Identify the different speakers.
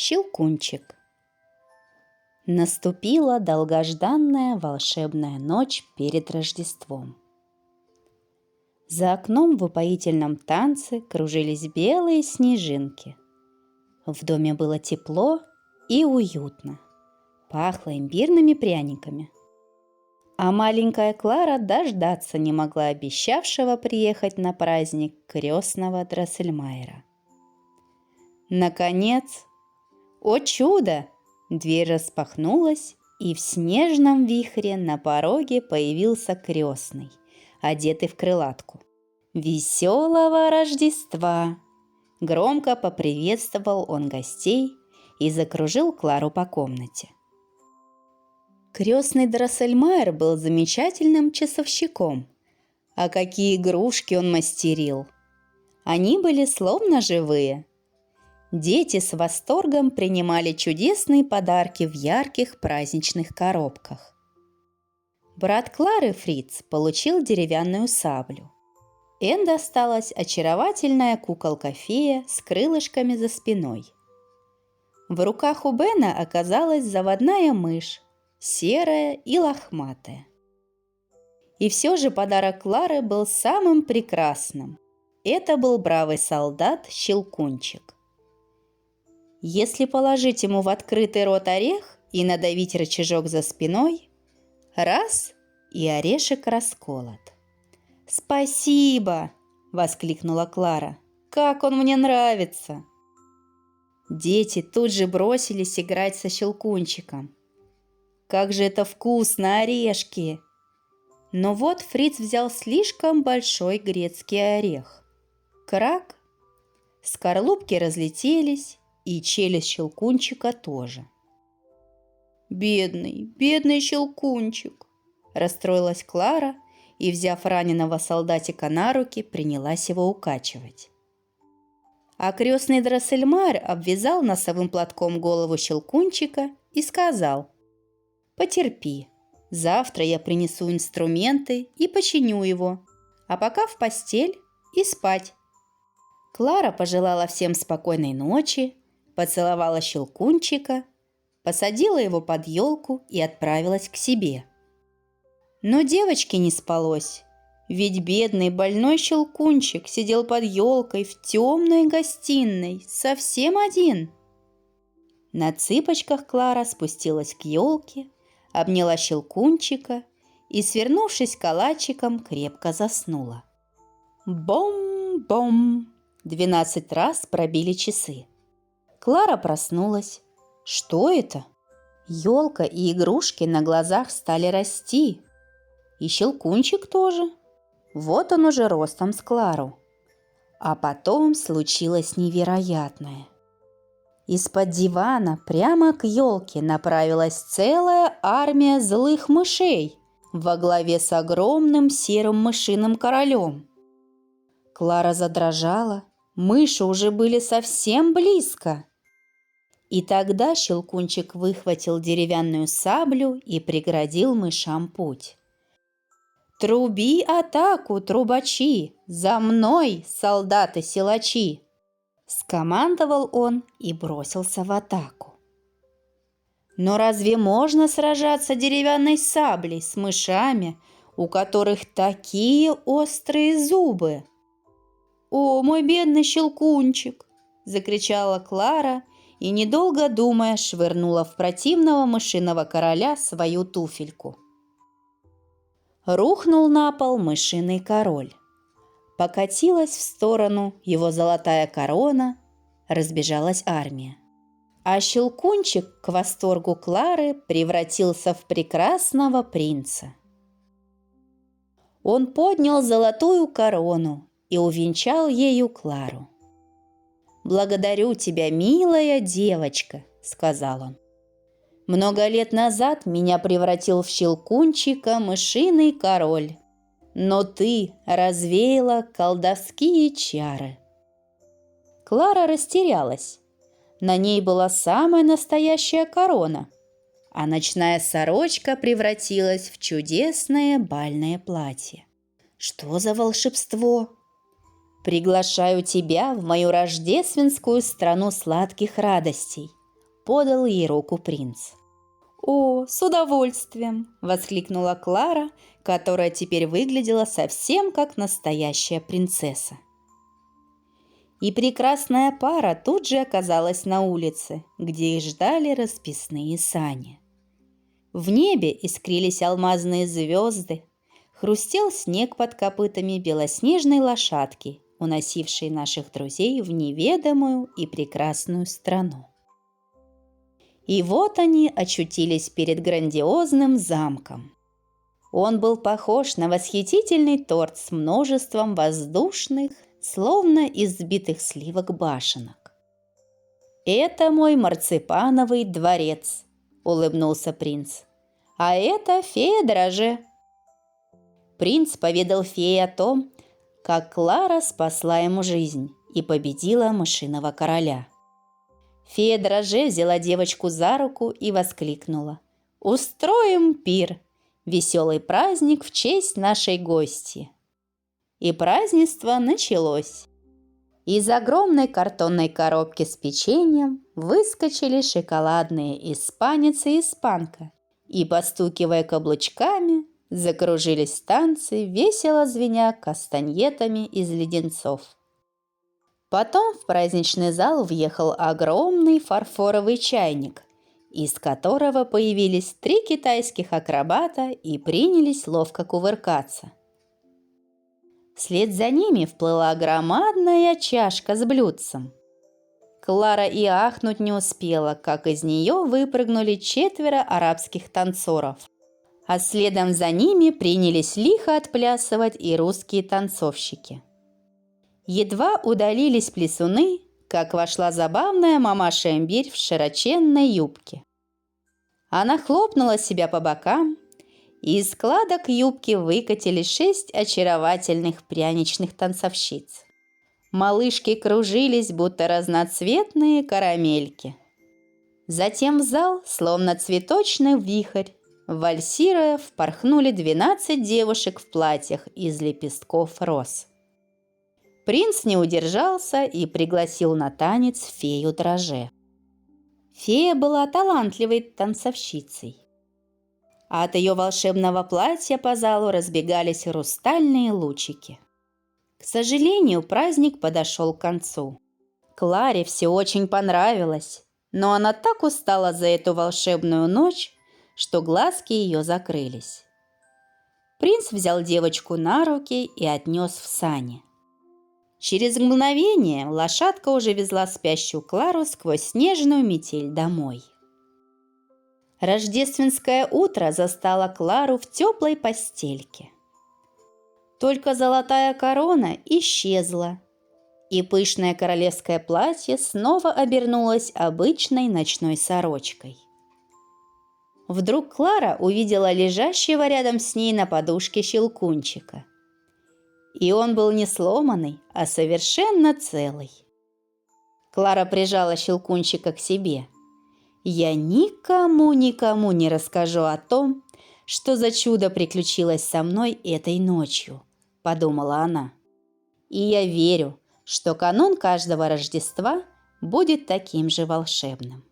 Speaker 1: Щелкунчик. Наступила долгожданная волшебная ночь перед Рождеством. За окном в упоительном танце кружились белые снежинки. В доме было тепло и уютно, пахло имбирными пряниками. А маленькая Клара дождаться не могла обещавшего приехать на праздник крестного Дроссельмайера. Наконец, о чудо! Дверь распахнулась, и в снежном вихре на пороге появился крестный, одетый в крылатку. «Веселого Рождества!» Громко поприветствовал он гостей и закружил Клару по комнате. Крестный Дроссельмайер был замечательным часовщиком. А какие игрушки он мастерил! Они были словно живые. Дети с восторгом принимали чудесные подарки в ярких праздничных коробках. Брат Клары, Фриц, получил деревянную саблю. Энн досталась очаровательная куколка-фея с крылышками за спиной. В руках у Бена оказалась заводная мышь, серая и лохматая. И все же подарок Клары был самым прекрасным. Это был бравый солдат Щелкунчик. Если положить ему в открытый рот орех и надавить рычажок за спиной, раз – и орешек расколот. «Спасибо!» – воскликнула Клара. «Как он мне нравится!» Дети тут же бросились играть со Щелкунчиком. «Как же это вкусно, орешки!» Но вот Фриц взял слишком большой грецкий орех. Крак! Скорлупки разлетелись, и челюсть Щелкунчика тоже. «Бедный, бедный Щелкунчик!» – расстроилась Клара и, взяв раненого солдатика на руки, принялась его укачивать. А крестный Дроссельмайер обвязал носовым платком голову Щелкунчика и сказал: «Потерпи, завтра я принесу инструменты и починю его, а пока в постель и спать». Клара пожелала всем спокойной ночи, поцеловала Щелкунчика, посадила его под елку и отправилась к себе. Но девочке не спалось, ведь бедный больной Щелкунчик сидел под елкой в темной гостиной, совсем один. На цыпочках Клара спустилась к елке, обняла Щелкунчика и, свернувшись калачиком, крепко заснула. Бом-бом! 12 раз пробили часы. Клара проснулась. Что это? Елка и игрушки на глазах стали расти. И Щелкунчик тоже. Вот он уже ростом с Клару. А потом случилось невероятное. Из-под дивана прямо к елке направилась целая армия злых мышей во главе с огромным серым мышиным королем. Клара задрожала, мыши уже были совсем близко. И тогда Щелкунчик выхватил деревянную саблю и преградил мышам путь. «Труби атаку, трубачи! За мной, солдаты-силачи!» Скомандовал он и бросился в атаку. Но разве можно сражаться деревянной саблей с мышами, у которых такие острые зубы? «О, мой бедный Щелкунчик!» – закричала Клара и, недолго думая, швырнула в противного мышиного короля свою туфельку. Рухнул на пол мышиный король. Покатилась в сторону его золотая корона, разбежалась армия. А Щелкунчик, к восторгу Клары, превратился в прекрасного принца. Он поднял золотую корону и увенчал ею Клару. «Благодарю тебя, милая девочка», — сказал он. «Много лет назад меня превратил в Щелкунчика мышиный король, но ты развеяла колдовские чары». Клара растерялась. На ней была самая настоящая корона, а ночная сорочка превратилась в чудесное бальное платье. Что за волшебство? «Приглашаю тебя в мою рождественскую страну сладких радостей», подал ей руку принц. «О, с удовольствием!» – воскликнула Клара, которая теперь выглядела совсем как настоящая принцесса. И прекрасная пара тут же оказалась на улице, где их ждали расписные сани. В небе искрились алмазные звезды, хрустел снег под копытами белоснежной лошадки, уносившей наших друзей в неведомую и прекрасную страну. И вот они очутились перед грандиозным замком. Он был похож на восхитительный торт с множеством воздушных, словно из сбитых сливок башенок. «Это мой марципановый дворец», – улыбнулся принц. «А это фея Драже». Принц поведал фее о том, как Клара спасла ему жизнь и победила мышиного короля. Фея Драже взяла девочку за руку и воскликнула: «Устроим пир! Веселый праздник в честь нашей гости!» И празднество началось. Из огромной картонной коробки с печеньем выскочили шоколадные испанец и испанка и, постукивая каблучками, закружились танцы, весело звеня кастаньетами из леденцов. Потом в праздничный зал въехал огромный фарфоровый чайник, из которого появились 3 китайских акробата и принялись ловко кувыркаться. Вслед за ними вплыла громадная чашка с блюдцем. Клара и ахнуть не успела, как из нее выпрыгнули 4 арабских танцоров, а следом за ними принялись лихо отплясывать и русские танцовщики. Едва удалились плясуны, как вошла забавная мамаша-имбирь в широченной юбке. Она хлопнула себя по бокам, и из складок юбки выкатились 6 очаровательных пряничных танцовщиц. Малышки кружились, будто разноцветные карамельки. Затем в зал, словно цветочный вихрь, вальсируя, впорхнули 12 девушек в платьях из лепестков роз. Принц не удержался и пригласил на танец фею Драже. Фея была талантливой танцовщицей. От ее волшебного платья по залу разбегались хрустальные лучики. К сожалению, праздник подошел к концу. Кларе все очень понравилось, но она так устала за эту волшебную ночь, что глазки ее закрылись. Принц взял девочку на руки и отнес в сани. Через мгновение лошадка уже везла спящую Клару сквозь снежную метель домой. Рождественское утро застало Клару в теплой постельке. Только золотая корона исчезла, и пышное королевское платье снова обернулось обычной ночной сорочкой. Вдруг Клара увидела лежащего рядом с ней на подушке Щелкунчика. И он был не сломанный, а совершенно целый. Клара прижала Щелкунчика к себе. «Я никому не расскажу о том, что за чудо приключилось со мной этой ночью», – подумала она. «И я верю, что канун каждого Рождества будет таким же волшебным».